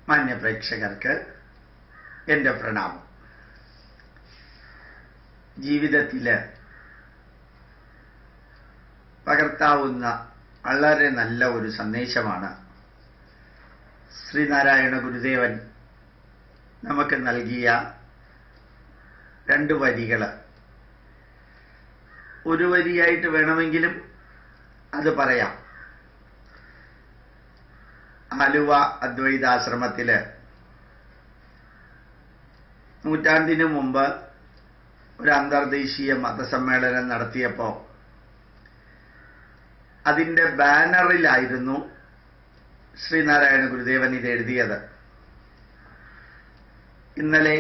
മാന്യപ്രേക്ഷകർക്ക് എൻ്റെ പ്രണാമം. ജീവിതത്തിൽ പകർത്താവുന്ന വളരെ നല്ല ഒരു സന്ദേശമാണ് ശ്രീനാരായണ ഗുരുദേവൻ നമുക്ക് നൽകിയ 2 വരികൾ. ഒരു വരിയായിട്ട് വേണമെങ്കിലും അത് പറയാം. ആലുവ അദ്വൈതാശ്രമത്തിൽ നൂറ്റാണ്ടിനു മുമ്പ് ഒരു അന്തർദേശീയ മതസമ്മേളനം നടത്തിയപ്പോൾ അതിൻ്റെ ബാനറിലായിരുന്നു ശ്രീനാരായണ ഗുരുദേവൻ ഇത് എഴുതിയത്. ഇന്നലെ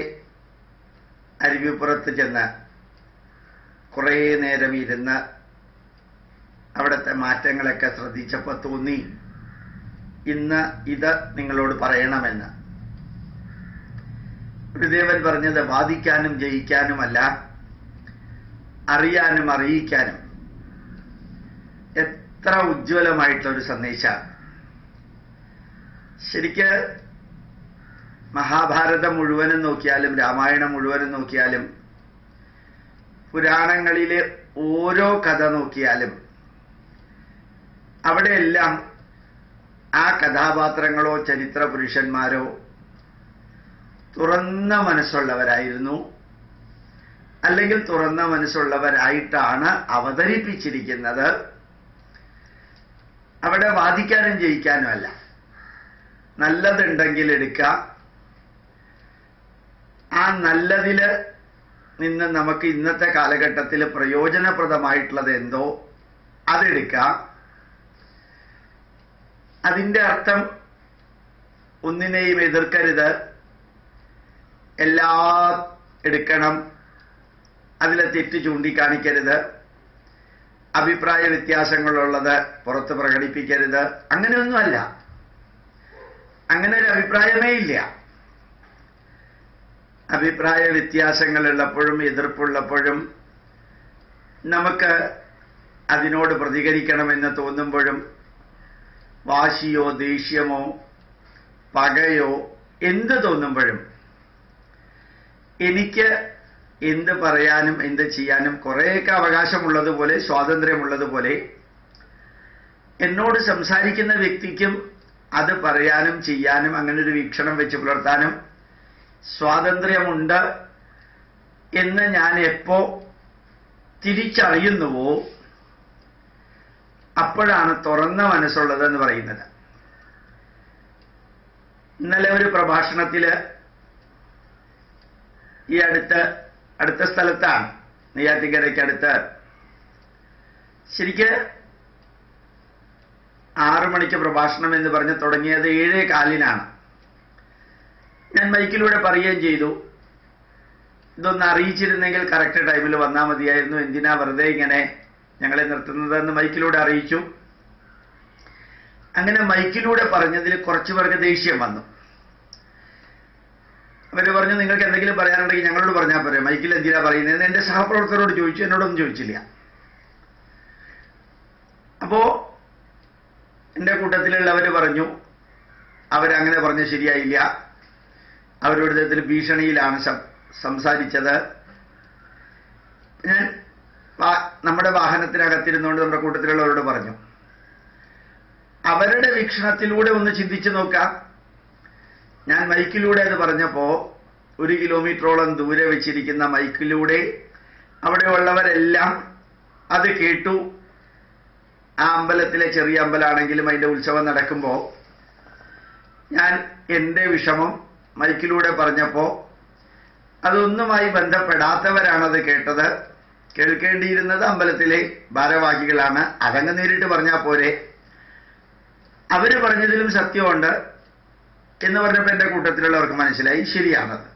അരുവിപ്പുറത്ത് ചെന്ന് കുറേ നേരം ഇരുന്ന് അവിടുത്തെ മാറ്റങ്ങളൊക്കെ ശ്രദ്ധിച്ചപ്പോൾ തോന്നി ഇന്ന് ഇത് നിങ്ങളോട് പറയണമെന്ന്. ഗുരുദേവൻ പറഞ്ഞത് വാദിക്കാനും ജയിക്കാനുമല്ല, അറിയാനും അറിയിക്കാനും. എത്ര ഉജ്ജ്വലമായിട്ടുള്ളൊരു സന്ദേശമാണ്. ശരിക്ക് മഹാഭാരതം മുഴുവനും നോക്കിയാലും രാമായണം മുഴുവനും നോക്കിയാലും പുരാണങ്ങളിലെ ഓരോ കഥ നോക്കിയാലും അവിടെയെല്ലാം ആ കഥാപാത്രങ്ങളോ ചരിത്ര പുരുഷന്മാരോ തുറന്ന മനസ്സുള്ളവരായിരുന്നു, അല്ലെങ്കിൽ തുറന്ന മനസ്സുള്ളവരായിട്ടാണ് അവതരിപ്പിച്ചിരിക്കുന്നത്. അവിടെ വാദിക്കാനും ജയിക്കാനും അല്ല, നല്ലതുണ്ടെങ്കിൽ എടുക്കുക, ആ നല്ലതിൽ നിന്ന് നമുക്ക് ഇന്നത്തെ കാലഘട്ടത്തിൽ പ്രയോജനപ്രദമായിട്ടുള്ളത് എന്തോ അതെടുക്കുക. അതിൻ്റെ അർത്ഥം ഒന്നിനെയും എതിർക്കരുത്, എല്ലാം എടുക്കണം, അതിലെ തെറ്റ് ചൂണ്ടിക്കാണിക്കരുത്, അഭിപ്രായ വ്യത്യാസങ്ങളുള്ളത് പുറത്ത് പ്രകടിപ്പിക്കരുത്. അങ്ങനെയൊന്നുമല്ല, അങ്ങനെ ഒരു അഭിപ്രായമേ ഇല്ല. അഭിപ്രായ വ്യത്യാസങ്ങളുള്ളപ്പോഴും എതിർപ്പുള്ളപ്പോഴും നമുക്ക് അതിനോട് പ്രതികരിക്കണമെന്ന് തോന്നുമ്പോഴും വാശിയോ ദേഷ്യമോ പകയോ എന്ത് തോന്നുമ്പോഴും എനിക്ക് എന്ത് പറയാനും എന്ത് ചെയ്യാനും കുറേയൊക്കെ അവകാശമുള്ളതുപോലെ സ്വാതന്ത്ര്യമുള്ളതുപോലെ എന്നോട് സംസാരിക്കുന്ന വ്യക്തിക്കും അത് പറയാനും ചെയ്യാനും അങ്ങനെ ഒരു വീക്ഷണം വെച്ച് പുലർത്താനും സ്വാതന്ത്ര്യമുണ്ട് എന്ന് ഞാൻ എപ്പോ തിരിച്ചറിയുന്നുവോ അപ്പോഴാണ് തുറന്ന മനസ്സുള്ളതെന്ന് പറയുന്നത്. ഇന്നലെ ഒരു പ്രഭാഷണത്തിൽ ഈ അടുത്ത സ്ഥലത്താണ്, നെയ്യാറ്റിൻകരയ്ക്കടുത്ത്, ശരിക്ക് 6 മണിക്ക് പ്രഭാഷണം എന്ന് പറഞ്ഞ് തുടങ്ങിയത് 7:15. ഞാൻ മൈക്കിലൂടെ പറയുകയും ചെയ്തു, ഇതൊന്ന് അറിയിച്ചിരുന്നെങ്കിൽ കറക്റ്റ് ടൈമിൽ വന്നാൽ മതിയായിരുന്നു, എന്തിനാ വെറുതെ ഇങ്ങനെ ഞങ്ങളെ നിർത്തുന്നതെന്ന് മൈക്കിലൂടെ അറിയിച്ചു. അങ്ങനെ മൈക്കിലൂടെ പറഞ്ഞതിൽ കുറച്ചു പേർക്ക് ദേഷ്യം വന്നു. അവർ പറഞ്ഞു, നിങ്ങൾക്ക് എന്തെങ്കിലും പറയാനുണ്ടെങ്കിൽ ഞങ്ങളോട് പറഞ്ഞാൽ പോരെ, മൈക്കിൽ എന്തിനാ പറയുന്നതെന്ന് എൻ്റെ സഹപ്രവർത്തകരോട് ചോദിച്ചു, എന്നോടൊന്നും ചോദിച്ചില്ല. അപ്പോ എൻ്റെ കൂട്ടത്തിലുള്ളവർ പറഞ്ഞു അവരങ്ങനെ പറഞ്ഞ് ശരിയായില്ല, അവരുടെ വിധത്തിൽ ഭീഷണിയിലാണ് സംസാരിച്ചത്. ഞാൻ നമ്മുടെ വാഹനത്തിനകത്തിരുന്നുകൊണ്ട് നമ്മുടെ കൂട്ടത്തിലുള്ളവരോട് പറഞ്ഞു, അവരുടെ വീക്ഷണത്തിലൂടെ ഒന്ന് ചിന്തിച്ചു നോക്കാം. ഞാൻ മൈക്കിലൂടെ അത് പറഞ്ഞപ്പോൾ 1 കിലോമീറ്ററോളം ദൂരെ വെച്ചിരിക്കുന്ന മൈക്കിലൂടെ അവിടെയുള്ളവരെല്ലാം അത് കേട്ടു. ആ അമ്പലത്തിലെ ചെറിയ അമ്പലമാണെങ്കിലും അതിൻ്റെ ഉത്സവം നടക്കുമ്പോൾ ഞാൻ എൻ്റെ വിഷമം മൈക്കിലൂടെ പറഞ്ഞപ്പോൾ അതൊന്നുമായി ബന്ധപ്പെടാത്തവരാണത് കേട്ടത്. കേൾക്കേണ്ടിയിരുന്നത് അമ്പലത്തിലെ ഭാരവാഹികളാണ്. അതങ്ങ് നേരിട്ട് പറഞ്ഞാൽ പോരെ, അവർ പറഞ്ഞതിലും സത്യമുണ്ട് എന്ന് പറഞ്ഞപ്പോൾ എൻ്റെ കൂട്ടത്തിലുള്ളവർക്ക് മനസ്സിലായി ശരിയാണത്.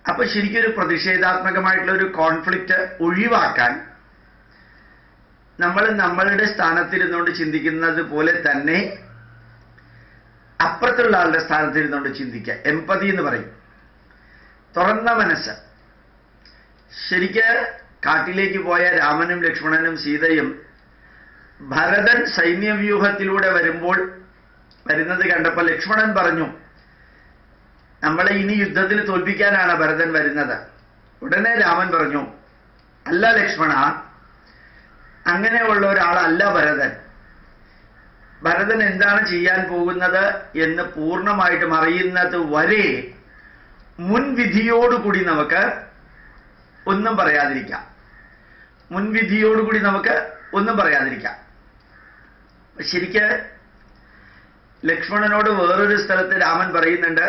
അപ്പൊ ശരിക്കൊരു പ്രതിഷേധാത്മകമായിട്ടുള്ള ഒരു കോൺഫ്ലിക്റ്റ് ഒഴിവാക്കാൻ നമ്മൾ നമ്മളുടെ സ്ഥാനത്തിരുന്നുകൊണ്ട് ചിന്തിക്കുന്നത് പോലെ തന്നെ അപ്പുറത്തുള്ള ആളുടെ സ്ഥാനത്തിരുന്നുകൊണ്ട് ചിന്തിക്കുക. എംപതി എന്ന് പറയും, തുറന്ന മനസ്സ്. ശരിക്ക് കാട്ടിലേക്ക് പോയ രാമനും ലക്ഷ്മണനും സീതയും ഭരതൻ സൈന്യവ്യൂഹത്തിലൂടെ വരുമ്പോൾ വരുന്നത് കണ്ടപ്പോൾ ലക്ഷ്മണൻ പറഞ്ഞു, നമ്മളെ ഇനി യുദ്ധത്തിൽ തോൽപ്പിക്കാനാണ് ഭരതൻ വരുന്നത്. ഉടനെ രാമൻ പറഞ്ഞു, അല്ല ലക്ഷ്മണ, അങ്ങനെയുള്ള ഒരാളല്ല ഭരതൻ. ഭരതൻ എന്താണ് ചെയ്യാൻ പോകുന്നത് എന്ന് പൂർണ്ണമായിട്ടും അറിയുന്നത് വരെ മുൻവിധിയോടുകൂടി നമുക്ക് ഒന്നും പറയാതിരിക്കാം. മുൻവിധിയോടുകൂടി നമുക്ക് ഒന്നും പറയാതിരിക്കാം. ശരിക്ക് ലക്ഷ്മണനോട് വേറൊരു സ്ഥലത്ത് രാമൻ പറയുന്നുണ്ട്,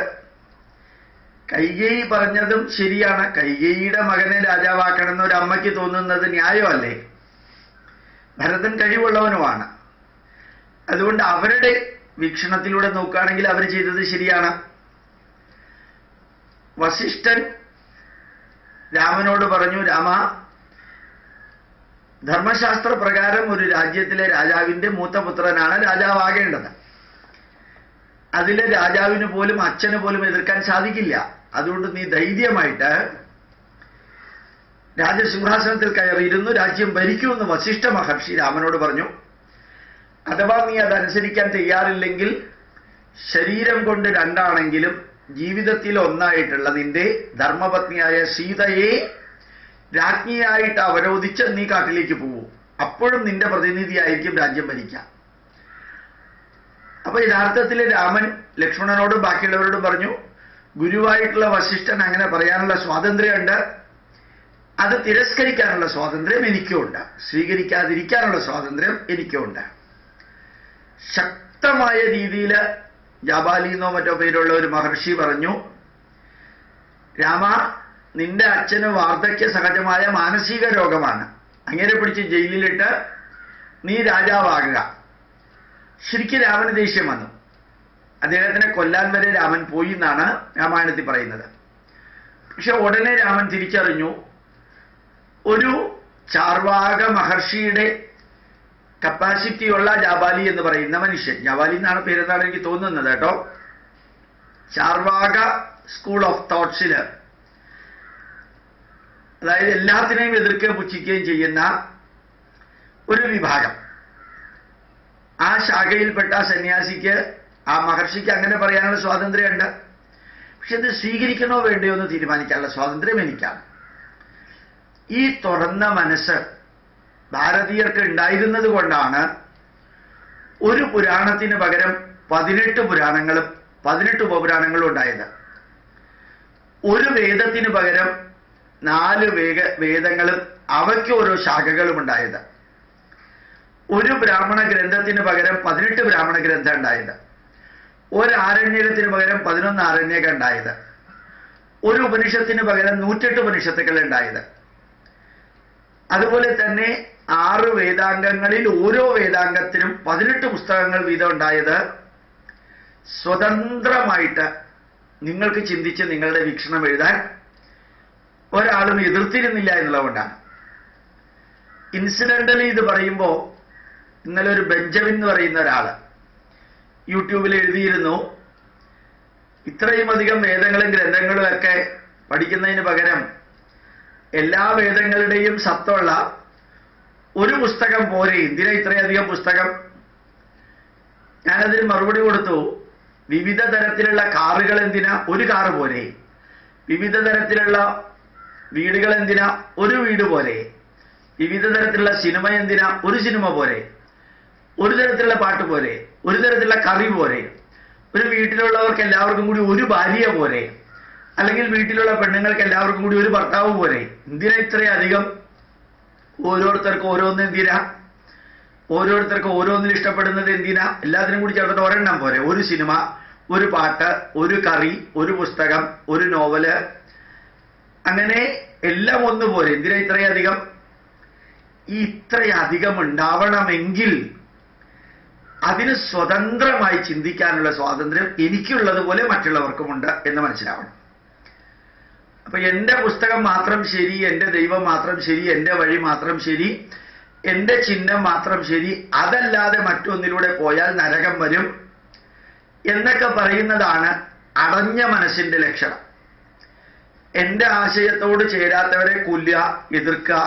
കൈകേയി പറഞ്ഞതും ശരിയാണ്. കൈകേയിയുടെ മകനെ രാജാവാക്കണമെന്ന് ഒരു അമ്മയ്ക്ക് തോന്നുന്നത് ന്യായമല്ലേ? ഭരതൻ കഴിവുള്ളവനുമാണ്. അതുകൊണ്ട് അവരുടെ വീക്ഷണത്തിലൂടെ നോക്കുകയാണെങ്കിൽ അവർ ചെയ്തത് ശരിയാണ്. വസിഷ്ഠൻ രാമനോട് പറഞ്ഞു, രാമ, ധർമ്മശാസ്ത്ര പ്രകാരം ഒരു രാജ്യത്തിലെ രാജാവിന്റെ മൂത്തപുത്രനാണ് രാജാവാകേണ്ടത്. അതിലെ രാജാവിന് പോലും അച്ഛന് പോലും എതിർക്കാൻ സാധിക്കില്ല. അതുകൊണ്ട് നീ ധൈര്യമായിട്ട് രാജസിംഹാസനത്തിൽ കയറിയിരുന്നു രാജ്യം ഭരിക്കുമെന്ന് വസിഷ്ഠ മഹർഷി രാമനോട് പറഞ്ഞു. അഥവാ നീ അതനുസരിക്കാൻ തയ്യാറില്ലെങ്കിൽ ശരീരം കൊണ്ട് രണ്ടാണെങ്കിലും ജീവിതത്തിൽ ഒന്നായിട്ടുള്ള നിന്റെ ധർമ്മപത്നിയായ സീതയെ രാജ്ഞിയായിട്ട് അവരോധിച്ച് നീ കാട്ടിലേക്ക് പോകൂ. അപ്പോഴും നിന്റെ പ്രതിനിധിയായിരിക്കും രാജ്യം ഭരിക്കാം. അപ്പൊ യഥാർത്ഥത്തിൽ രാമൻ ലക്ഷ്മണനോടും ബാക്കിയുള്ളവരോടും പറഞ്ഞു, ഗുരുവായിട്ടുള്ള വസിഷ്ഠൻ അങ്ങനെ പറയാനുള്ള സ്വാതന്ത്ര്യമുണ്ട്. അത് തിരസ്കരിക്കാനുള്ള സ്വാതന്ത്ര്യം എനിക്കുമുണ്ട്. സ്വീകരിക്കാതിരിക്കാനുള്ള സ്വാതന്ത്ര്യം എനിക്കുമുണ്ട്. ശക്തമായ രീതിയിൽ ജാബാലി എന്നോ മറ്റോ പേരുള്ള ഒരു മഹർഷി പറഞ്ഞു, രാമ, നിന്റെ അച്ഛന് വാർദ്ധക്യ സഹജമായ മാനസിക രോഗമാണ്. അങ്ങനെ പിടിച്ച് ജയിലിലിട്ട് നീ രാജാവാകുക. ശരിക്കും രാമന് ദേഷ്യം വന്നു. അദ്ദേഹത്തിനെ കൊല്ലാൻ വരെ രാമൻ പോയി എന്നാണ് രാമായണത്തിൽ പറയുന്നത്. പക്ഷെ ഉടനെ രാമൻ തിരിച്ചറിഞ്ഞു, ഒരു ചാർവാക മഹർഷിയുടെ കപ്പാസിറ്റിയുള്ള ജാബാലി എന്ന് പറയുന്ന മനുഷ്യൻ, ജാബാലി എന്നാണ് പേരെന്നാണ് എനിക്ക് തോന്നുന്നത് കേട്ടോ, ചാർവാക സ്കൂൾ ഓഫ് തോട്ട്സിൽ, അതായത് എല്ലാത്തിനെയും എതിർക്കുകയും പുച്ഛിക്കുകയും ചെയ്യുന്ന ഒരു വിഭാഗം, ആ ശാഖയിൽപ്പെട്ട സന്യാസിക്ക്, ആ മഹർഷിക്ക് അങ്ങനെ പറയാനുള്ള സ്വാതന്ത്ര്യമുണ്ട്. പക്ഷെ ഇത് സ്വീകരിക്കണോ വേണ്ടയോ എന്ന് തീരുമാനിക്കാനുള്ള സ്വാതന്ത്ര്യം എനിക്കാണ്. ഈ തുറന്ന മനസ്സ് ഭാരതീയർക്ക് ഉണ്ടായിരുന്നത് കൊണ്ടാണ് ഒരു പുരാണത്തിന് പകരം 18 പുരാണങ്ങളും 18 ഉപപുരാണങ്ങളും ഉണ്ടായത്. ഒരു വേദത്തിന് പകരം 4 വേദങ്ങളും അവയ്ക്ക് ഓരോ ശാഖകളും ഉണ്ടായത്. ഒരു ബ്രാഹ്മണ ഗ്രന്ഥത്തിന് പകരം 18 ബ്രാഹ്മണ ഗ്രന്ഥം ഉണ്ടായത്. ഒരു ആരണ്യകത്തിന് പകരം 11 ആരണ്യകം ഉണ്ടായത്. ഒരു ഉപനിഷത്തിന് പകരം 108 ഉപനിഷത്തുക്കൾ ഉണ്ടായത്. അതുപോലെ തന്നെ 6 വേദാംഗങ്ങളിൽ ഓരോ വേദാംഗത്തിനും 18 പുസ്തകങ്ങൾ വീതം ഉണ്ടായത് സ്വതന്ത്രമായിട്ട് നിങ്ങൾക്ക് ചിന്തിച്ച് നിങ്ങളുടെ വീക്ഷണം എഴുതാൻ ഒരാളും എതിർത്തിരുന്നില്ല എന്നുള്ളതുകൊണ്ടാണ്. ഇൻസിഡന്റലി ഇത് പറയുമ്പോൾ ഇന്നലെ ഒരു ബെഞ്ചമിൻ എന്ന് പറയുന്ന ഒരാള് യൂട്യൂബിൽ എഴുതിയിരുന്നു, ഇത്രയും അധികം വേദങ്ങളും ഗ്രന്ഥങ്ങളും ഒക്കെ പഠിക്കുന്നതിന് പകരം എല്ലാ വേദങ്ങളുടെയും സത്തുള്ള ഒരു പുസ്തകം പോരെ, എന്തിനാ ഇത്രയധികം പുസ്തകം? ഞാനതിന് മറുപടി കൊടുത്തു, വിവിധ തരത്തിലുള്ള കാറുകൾ എന്തിനാ, ഒരു കാറ് പോരെ? വിവിധ തരത്തിലുള്ള വീടുകൾ എന്തിനാ, ഒരു വീട് പോരെ? വിവിധ തരത്തിലുള്ള സിനിമ എന്തിനാ, ഒരു സിനിമ പോരെ? ഒരു തരത്തിലുള്ള പാട്ട് പോരെ? ഒരു തരത്തിലുള്ള കറി പോരെ? ഒരു വീട്ടിലുള്ളവർക്ക് എല്ലാവർക്കും കൂടി ഒരു ഭാര്യ പോരെ? അല്ലെങ്കിൽ വീട്ടിലുള്ള പെണ്ണുങ്ങൾക്ക് എല്ലാവർക്കും കൂടി ഒരു ഭർത്താവ് പോരെ? എന്തിനാ ഇത്രയധികം? ഓരോരുത്തർക്കും ഓരോന്ന് എന്തിനാ? ഓരോരുത്തർക്കും ഓരോന്നിനും ഇഷ്ടപ്പെടുന്നത് എന്തിനാ? എല്ലാത്തിനും കൂടി ചേർത്തിട്ട് ഒരെണ്ണം പോരെ? ഒരു സിനിമ, ഒരു പാട്ട്, ഒരു കറി, ഒരു പുസ്തകം, ഒരു നോവല്, അങ്ങനെ എല്ലാം ഒന്ന് പോരെ? എന്തിനാ ഇത്രയധികം? ഈ ഇത്രയധികം ഉണ്ടാവണമെങ്കിൽ അതിന് സ്വതന്ത്രമായി ചിന്തിക്കാനുള്ള സ്വാതന്ത്ര്യം എനിക്കുള്ളതുപോലെ മറ്റുള്ളവർക്കുമുണ്ട് എന്ന് മനസ്സിലാവണം. അപ്പൊ എന്റെ പുസ്തകം മാത്രം ശരി, എന്റെ ദൈവം മാത്രം ശരി, എന്റെ വഴി മാത്രം ശരി, എന്റെ ചിഹ്നം മാത്രം ശരി, അതല്ലാതെ മറ്റൊന്നിലൂടെ പോയാൽ നരകം വരും എന്നൊക്കെ പറയുന്നതാണ് അടഞ്ഞ മനസ്സിന്റെ ലക്ഷണം. എന്റെ ആശയത്തോട് ചേരാത്തവരെ കൊല്ലുക, എതിർക്കുക.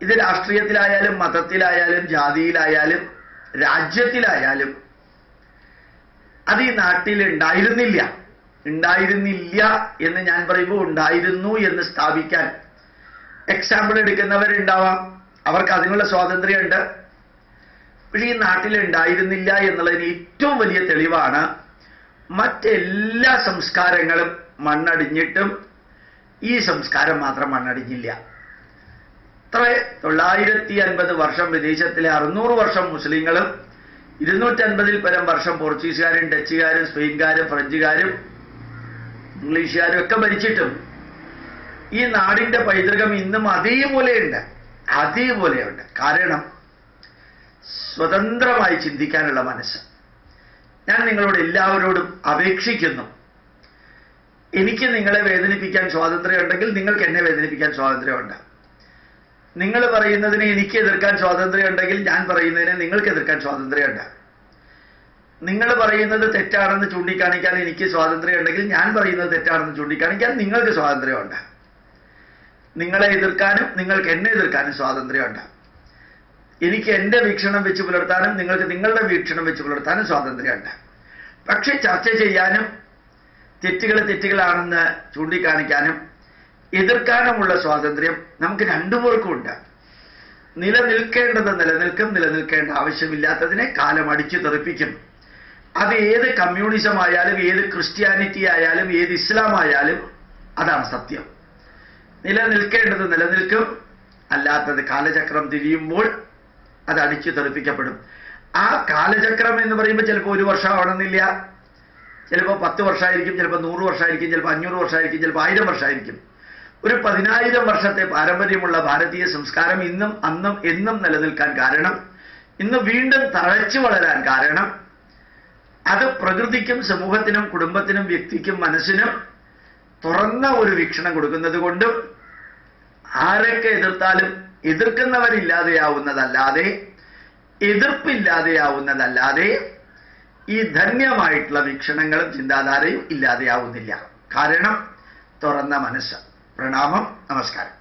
ഇത് രാഷ്ട്രീയത്തിലായാലും മതത്തിലായാലും ജാതിയിലായാലും രാജ്യത്തിലായാലും അത് ഈ നാട്ടിൽ ഉണ്ടായിരുന്നില്ല എന്ന് ഞാൻ പറയുമ്പോൾ ഉണ്ടായിരുന്നു എന്ന് സ്ഥാപിക്കാൻ എക്സാമ്പിൾ എടുക്കുന്നവരുണ്ടാവാം, അവർക്ക് അതിനുള്ള സ്വാതന്ത്ര്യമുണ്ട്. പക്ഷെ ഈ നാട്ടിൽ ഉണ്ടായിരുന്നില്ല എന്നുള്ളതിന് ഏറ്റവും വലിയ തെളിവാണ് മറ്റെല്ലാ സംസ്കാരങ്ങളും മണ്ണടിഞ്ഞിട്ടും ഈ സംസ്കാരം മാത്രം മണ്ണടിഞ്ഞില്ല. 950 വർഷം വിദേശത്തിലെ 600 വർഷം മുസ്ലിങ്ങളും 250 പരം വർഷം പോർച്ചുഗീസുകാരും ഡച്ചുകാരും സ്പെയിൻകാരും ഫ്രഞ്ചുകാരും ഇംഗ്ലീഷുകാരും ഒക്കെ ഭരിച്ചിട്ടും ഈ നാടിന്റെ പൈതൃകം ഇന്നും അതേപോലെയുണ്ട്. കാരണം സ്വതന്ത്രമായി ചിന്തിക്കാനുള്ള മനസ്സ്. ഞാൻ നിങ്ങളോട് എല്ലാവരോടും അപേക്ഷിക്കുന്നു, എനിക്ക് നിങ്ങളെ വേദനിപ്പിക്കാൻ സ്വാതന്ത്ര്യമുണ്ടെങ്കിൽ നിങ്ങൾക്ക് എന്നെ വേദനിപ്പിക്കാൻ സ്വാതന്ത്ര്യമുണ്ട്. നിങ്ങൾ പറയുന്നതിനെ എനിക്ക് എതിർക്കാൻ സ്വാതന്ത്ര്യമുണ്ടെങ്കിൽ ഞാൻ പറയുന്നതിനെ നിങ്ങൾക്ക് എതിർക്കാൻ സ്വാതന്ത്ര്യമുണ്ട്. നിങ്ങൾ പറയുന്നത് തെറ്റാണെന്ന് ചൂണ്ടിക്കാണിക്കാൻ എനിക്ക് സ്വാതന്ത്ര്യമുണ്ടെങ്കിൽ ഞാൻ പറയുന്നത് തെറ്റാണെന്ന് ചൂണ്ടിക്കാണിക്കാൻ നിങ്ങൾക്ക് സ്വാതന്ത്ര്യമുണ്ട്. നിങ്ങളെ എതിർക്കാനും നിങ്ങൾക്ക് എന്നെ എതിർക്കാനും സ്വാതന്ത്ര്യമുണ്ട്. എനിക്ക് എൻ്റെ വീക്ഷണം വെച്ച് പുലർത്താനും നിങ്ങൾക്ക് നിങ്ങളുടെ വീക്ഷണം വെച്ച് പുലർത്താനും സ്വാതന്ത്ര്യമുണ്ട്. പക്ഷെ ചർച്ച ചെയ്യാനും തെറ്റുകളാണെന്ന് ചൂണ്ടിക്കാണിക്കാനും എതിർക്കാനുമുള്ള സ്വാതന്ത്ര്യം നമുക്ക് രണ്ടുപേർക്കും ഉണ്ട്. നിലനിൽക്കേണ്ടത് നിലനിൽക്കും, നിലനിൽക്കേണ്ട ആവശ്യമില്ലാത്തതിനെ കാലം അടിച്ചു തെറിപ്പിക്കും. അത് ഏത് കമ്മ്യൂണിസം ആയാലും ഏത് ക്രിസ്ത്യാനിറ്റി ആയാലും ഏത് ഇസ്ലാം ആയാലും അതാണ് സത്യം. നിലനിൽക്കേണ്ടത് നിലനിൽക്കും, അല്ലാത്തത് കാലചക്രം തിരിയുമ്പോൾ അത് അടിച്ചു തെറിപ്പിക്കപ്പെടും. ആ കാലചക്രം എന്ന് പറയുമ്പോൾ ചിലപ്പോൾ 1 വർഷം ആവണമെന്നില്ല, ചിലപ്പോൾ 10 വർഷമായിരിക്കും, ചിലപ്പോൾ 100 വർഷമായിരിക്കും, ചിലപ്പോൾ 500 വർഷമായിരിക്കും, ചിലപ്പോൾ 1000 വർഷമായിരിക്കും. ഒരു 10,000 വർഷത്തെ പാരമ്പര്യമുള്ള ഭാരതീയ സംസ്കാരം ഇന്നും അന്നും എന്നും നിലനിൽക്കാൻ കാരണം, ഇന്ന് വീണ്ടും തഴച്ചു വളരാൻ കാരണം, അത് പ്രകൃതിക്കും സമൂഹത്തിനും കുടുംബത്തിനും വ്യക്തിക്കും മനസ്സിനും തുറന്ന ഒരു വീക്ഷണം കൊടുക്കുന്നത് കൊണ്ടും ആരൊക്കെ എതിർത്താലും എതിർക്കുന്നവരില്ലാതെയാവുന്നതല്ലാതെ എതിർപ്പില്ലാതെയാവുന്നതല്ലാതെ ഈ ധന്യമായിട്ടുള്ള വീക്ഷണങ്ങളും ചിന്താധാരയും ഇല്ലാതെയാവുന്നില്ല. കാരണം തുറന്ന മനസ്സ്. പ്രണാമം, നമസ്കാരം.